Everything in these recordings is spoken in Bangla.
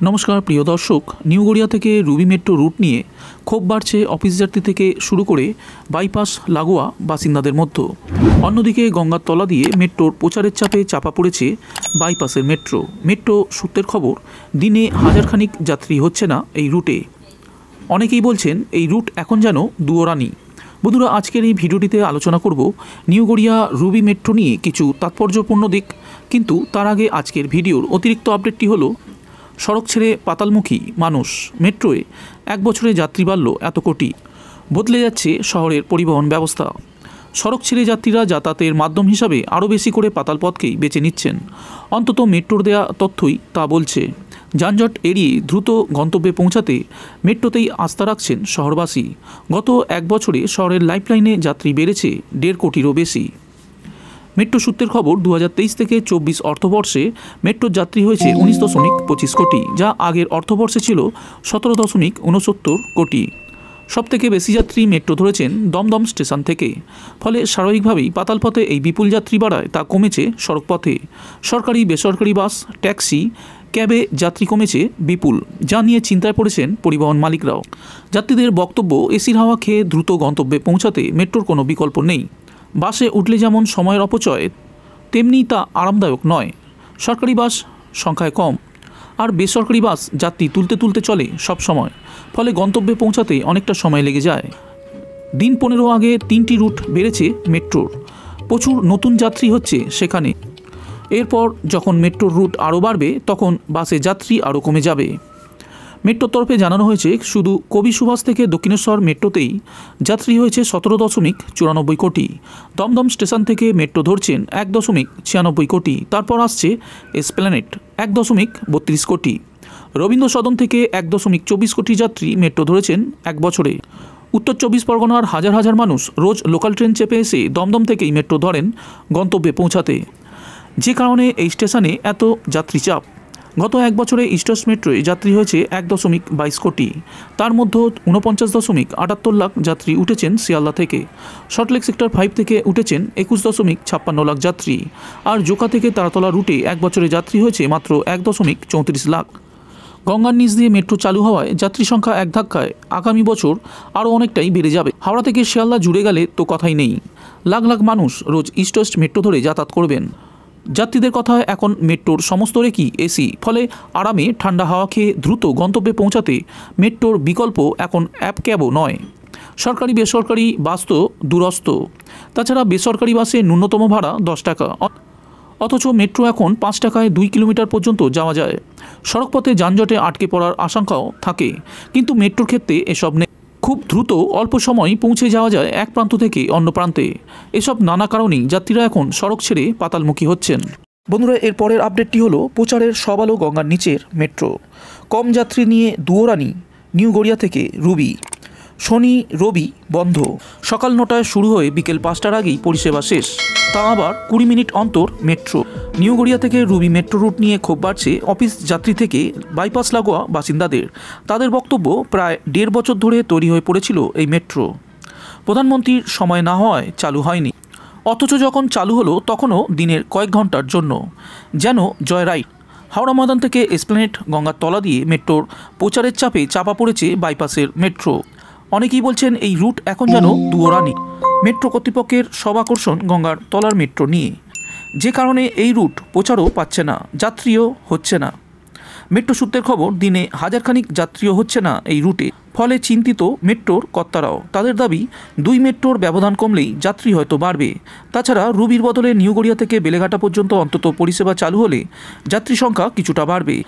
নমস্কার প্রিয় দর্শক, নিউ গড়িয়া থেকে রুবি মেট্রো রুট নিয়ে ক্ষোভ বাড়ছে অফিস যাত্রী থেকে শুরু করে বাইপাস লাগোয়া বাসিন্দাদের মধ্যে। অন্যদিকে গঙ্গার তলা দিয়ে মেট্রোর প্রচারের চাপে চাপা পড়েছে বাইপাসের মেট্রো সূত্রের খবর, দিনে হাজারখানিক যাত্রী হচ্ছে না এই রুটে। অনেকেই বলছেন এই রুট এখন যেন দুয়োরানি। বন্ধুরা, আজকের এই ভিডিওটিতে আলোচনা করব নিউ গড়িয়া রুবি মেট্রো নিয়ে কিছু তাৎপর্যপূর্ণ দিক। কিন্তু তার আগে আজকের ভিডিওর অতিরিক্ত আপডেটটি হলো, সড়ক ছেড়ে পাতালমুখী মানুষ, মেট্রোয় এক বছরে যাত্রী বাড়ল এত কোটি। বদলে যাচ্ছে শহরের পরিবহন ব্যবস্থা। সড়ক ছেড়ে যাত্রীরা যাতায়াতের মাধ্যম হিসাবে আরও বেশি করে পাতালপথকেই বেছে নিচ্ছেন। অন্তত মেট্রোর দেয়া তথ্যই তা বলছে। যানজট এড়িয়ে দ্রুত গন্তব্যে পৌঁছাতে মেট্রোতেই আস্থা রাখছেন শহরবাসী। গত এক বছরে শহরের লাইফলাইনে যাত্রী বেড়েছে 1.5 কোটিরও বেশি। মেট্রো সূত্রের খবর, 2023 থেকে 24 অর্থবর্ষে মেট্রোর যাত্রী হয়েছে 19.25 কোটি, যা আগের অর্থবর্ষে ছিল 17.69 কোটি। সবথেকে বেশি যাত্রী মেট্রো ধরেছেন দমদম স্টেশন থেকে। ফলে স্বাভাবিকভাবেই পাতালপথে এই বিপুল যাত্রী বাড়ায় তা কমেছে সড়কপথে। সরকারি বেসরকারি বাস, ট্যাক্সি, ক্যাবে যাত্রী কমেছে বিপুল, যা নিয়ে চিন্তায় পড়েছেন পরিবহন মালিকরাও। যাত্রীদের বক্তব্য, এসির হাওয়া খেয়ে দ্রুত গন্তব্যে পৌঁছাতে মেট্রোর কোনো বিকল্প নেই। বাসে উঠলে যেমন সময়ের অপচয়, তেমনি তা আরামদায়ক নয়। সরকারি বাস সংখ্যায় কম, আর বেসরকারি বাস যাত্রী তুলতে চলে সব সময়। ফলে গন্তব্যে পৌঁছাতে অনেকটা সময় লেগে যায়। দিন 15 আগে 3টি রুট বেড়েছে মেট্রোর। প্রচুর নতুন যাত্রী হচ্ছে সেখানে। এরপর যখন মেট্রোর রুট আরও বাড়বে, তখন বাসে যাত্রী আরও কমে যাবে। মেট্রোর তরফে জানানো হয়েছে, শুধু কবি সুভাষ থেকে দক্ষিণেশ্বর মেট্রোতেই যাত্রী হয়েছে 17.94 কোটি। দমদম স্টেশন থেকে মেট্রো ধরছেন 1.96 কোটি। তারপর আসছে এসপ্ল্যানেড 1.32 কোটি। রবীন্দ্র সদন থেকে 1.24 কোটি যাত্রী মেট্রো ধরেছেন এক বছরে। উত্তর 24 পরগনার হাজার হাজার মানুষ রোজ লোকাল ট্রেন চেপে এসে দমদম থেকেই মেট্রো ধরেন গন্তব্যে পৌঁছাতে, যে কারণে এই স্টেশনে এত যাত্রী চাপ। গত এক বছরে ইস্ট ওয়েস্ট মেট্রোয় যাত্রী হয়েছে 1.22 কোটি। তার মধ্যে 49.78 লাখ যাত্রী উঠেছেন শিয়ালদা থেকে। সল্টলেক সেক্টর 5 থেকে উঠেছেন 21.56 লাখ যাত্রী। আর জোকা থেকে তারাতলা রুটে এক বছরে যাত্রী হয়েছে মাত্র 1.34 লাখ। গঙ্গার নিচ দিয়ে মেট্রো চালু হওয়ায় যাত্রী সংখ্যা এক ধাক্কায় আগামী বছর আরও অনেকটাই বেড়ে যাবে। হাওড়া থেকে শিয়ালদা জুড়ে গেলে তো কথাই নেই। লাখ লাখ মানুষ রোজ ইস্ট ওয়েস্ট মেট্রো ধরে যাতায়াত করবেন। যাত্রীদের কথায়, এখন মেট্রোর সমস্ত রেকি এসি, ফলে আরামে ঠান্ডা হাওয়া খেয়ে দ্রুত গন্তব্যে পৌঁছাতে মেট্রোর বিকল্প এখন অ্যাপ ক্যাবও নয়। সরকারি বেসরকারি বাস তো দূরস্থ। তাছাড়া বেসরকারি বাসে ন্যূনতম ভাড়া 10 টাকা, অথচ মেট্রো এখন 5 টাকায় 2 কিলোমিটার পর্যন্ত যাওয়া যায়। সড়কপথে যানজটে আটকে পড়ার আশঙ্কাও থাকে, কিন্তু মেট্রোর ক্ষেত্রে এসব নেই। খুব দ্রুত অল্প সময় পৌঁছে যাওয়া যায় এক প্রান্ত থেকে অন্য প্রান্তে। এসব নানা কারণেই যাত্রীরা এখন সড়ক ছেড়ে পাতালমুখী হচ্ছেন। বন্ধুরা, এর পরের আপডেটটি হলো প্রচারের সব আলো গঙ্গার নিচের মেট্রো। কম যাত্রী নিয়ে দুয়োরানি নিউ গড়িয়া থেকে রুবি। শনি রবি বন্ধ। সকাল 9টায় শুরু হয়ে বিকেল 5টার আগেই পরিষেবা শেষ, তা আবার 20 মিনিট অন্তর মেট্রো। নিউ গড়িয়া থেকে রুবি মেট্রো রুট নিয়ে ক্ষোভ বাড়ছে অফিস যাত্রী থেকে বাইপাস লাগোয়া বাসিন্দাদের। তাদের বক্তব্য, প্রায় 1.5 বছর ধরে তৈরি হয়ে পড়েছিল এই মেট্রো। প্রধানমন্ত্রীর সময় না হওয়ায় চালু হয়নি, অথচ যখন চালু হলো তখনও দিনের কয়েক ঘন্টার জন্য, যেন জয় রাইড। হাওড়া ময়দান থেকে এসপ্ল্যানেড গঙ্গার তলা দিয়ে মেট্রোর প্রচারের চাপে চাপা পড়েছে বাইপাসের মেট্রো। অনেকেই বলছেন এই রুট এখন যেন দুয়োরানি। মেট্রো কর্তৃপক্ষের সব আকর্ষণ গঙ্গার তলার মেট্রো নিয়ে, যে কারণে এই রুট প্রচারও পাচ্ছে না, যাত্রীও হচ্ছে না। মেট্রো সূত্রের খবর, দিনে হাজারখানিক যাত্রীও হচ্ছে না এই রুটে। ফলে চিন্তিত মেট্রোর কর্তারাও। তাদের দাবি, 2 মেট্রোর ব্যবধান কমলেই যাত্রী হয়তো বাড়বে। তাছাড়া রুবির বদলে নিউ গড়িয়া থেকে বেলেঘাটা পর্যন্ত অন্তত পরিষেবা চালু হলে যাত্রী সংখ্যা কিছুটা বাড়বে।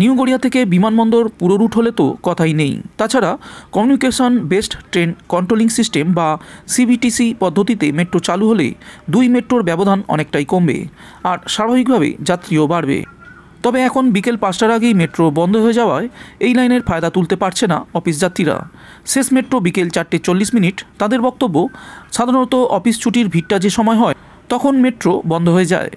নিউ গড়িয়া থেকে বিমানবন্দর পুরো রুট হলে তো কথাই নেই। তাছাড়া communication based train controlling system বা সিবিটিসি পদ্ধতিতে মেট্রো চালু হলে 2 মেট্রোর ব্যবধান অনেকটাই কমবে, আর স্বাভাবিকভাবে যাত্রীও বাড়বে। তবে এখন বিকেল 5টার আগেই মেট্রো বন্ধ হয়ে যাওয়ায় এই লাইনের ফায়দা তুলতে পারছে না অফিস যাত্রীরা। শেষ মেট্রো বিকেল 4:40। তাদের বক্তব্য, সাধারণত অফিস ছুটির ভিড়টা যে সময় হয় তখন মেট্রো বন্ধ হয়ে যায়।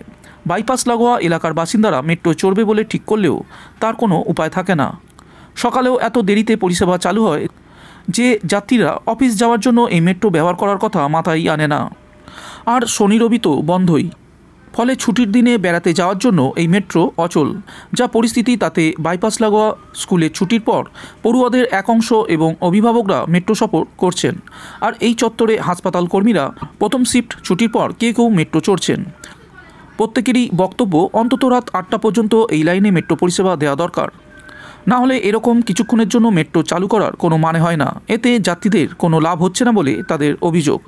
বাইপাস লাগোয়া এলাকার বাসিন্দারা মেট্রো চড়বে বলে ঠিক করলেও তার কোনো উপায় থাকে না। সকালেও এত দেরিতে পরিষেবা চালু হয় যে যাত্রীরা অফিস যাওয়ার জন্য এই মেট্রো ব্যবহার করার কথা মাথায় আনে না। আর শনি রবি তো বন্ধই। ফলে ছুটির দিনে বেড়াতে যাওয়ার জন্য এই মেট্রো অচল। যা পরিস্থিতি তাতে বাইপাস লাগোয়া স্কুলের ছুটির পর পড়ুয়াদের এক অংশ এবং অভিভাবকরা মেট্রো সফর করছেন। আর এই চত্বরে হাসপাতাল কর্মীরা প্রথম শিফট ছুটির পর কেউ মেট্রো চড়ছেন। প্রত্যেকেরই বক্তব্য অন্তত রাত 8টা পর্যন্ত এই লাইনে মেট্রো পরিষেবা দেওয়া দরকার। না হলে এরকম কিছুক্ষণের জন্য মেট্রো চালু করার কোনো মানে হয় না। এতে যাত্রীদের কোনো লাভ হচ্ছে না বলে তাদের অভিযোগ।